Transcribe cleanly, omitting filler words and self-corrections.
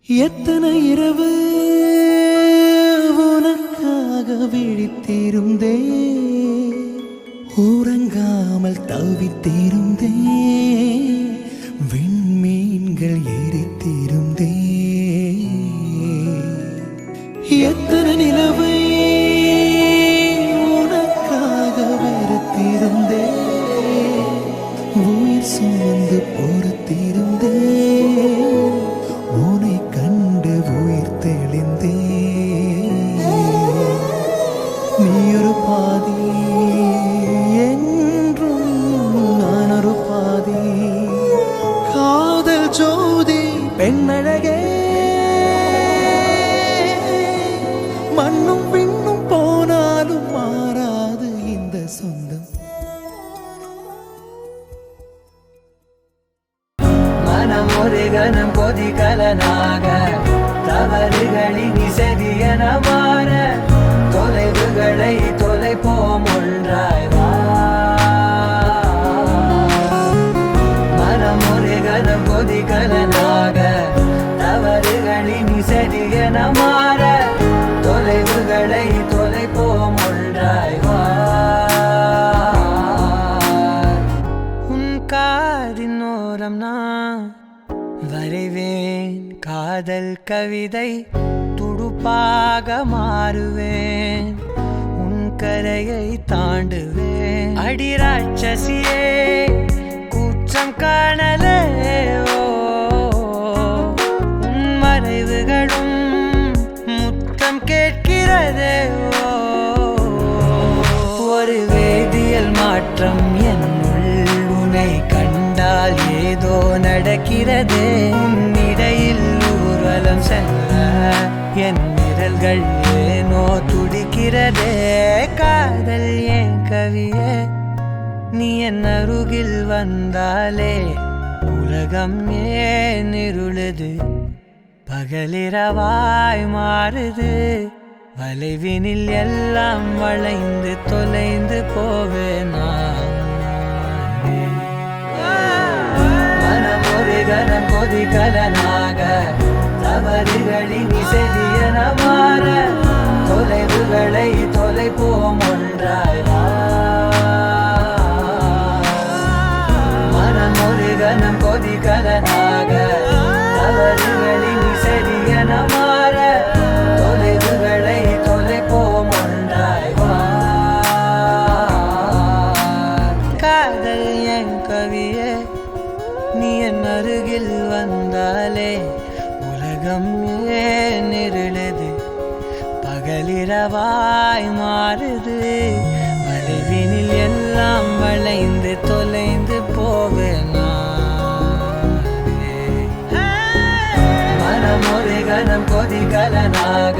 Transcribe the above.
எத்தனை இரவு உனக்காக விழித்திருந்தே உறங்காமல் தவித்திருந்தே விண்மீன்கள் எரித்திருந்தே எத்தனை நிலவை உனக்காக வெறுத்திருந்தே உயிர் சுமந்து பொறுத்திருந்தே உன்னை கண்டு உயிர் தெளிந்தே நீ ஒரு பாதி என்றும் நான் ஒரு பாதி காதல் ஜோதி பெண்ணழகே மண்ணும் பின்னும் போனாலும் மாறாது இந்த சொந்தம் மனம் ஒரு கணம் கொதிகலனாக தவறுகளின் இசையன மாற தொலைவுகளை தொலைப்போம் ஒன்றாய் வா மனம் ஒரு கணம் கொதிகலனாக தவறுகளின் இசையன மாற தொலைவுகளை தொலைப்போம் ஒன்றாய் வா உன் காதின் ஓரம் நான் வரைவேன் காதல் கவிதை துடுப்பாக மாறுவேன் உன் கரையை தாண்டுவேன் அடி ராட்சசியே கூச்சம் காணலே உன் மறைவுகளும் முத்தம் கேட்கிறதே ஒரு வேதியியல் மாற்றம் என்னுள் உன்னை கண்டால் ஏதோ நடக்கிறதே இடையில் ஊர்வலம் செல்ல என் விரல்கள் ஏனோ துடிக்கிறதே காதல் ஏன் கவியே நீ என் அருகில் வந்தாலே உலகம் ஏன் இருளுது பகலிரவாய் மாறுது வளைவினில் எல்லாம் வளைந்து தொலைந்து போவேனா மனம் ஒரு கணம் கொதிகலனாக தவறுகளின் இசையன மாற தொலைவுகளை தொலைப்போம் ஒன்றாய் வா மனம் ஒரு கணம் கொதிகலனாக தவறுகளின் இசையன மாற தொலைவுகளை தொலைப்போம் ஒன்றாய் வா காதல் என் கவியே நீ என் அருகில் வந்தாலே உலகம் ஏன் இருளுது பகலிரவாய் மாறுது வளைவினில் எல்லாம் வளைந்து தொலைந்து போவேனா மனம் ஒரு கணம் கொதிகலனாக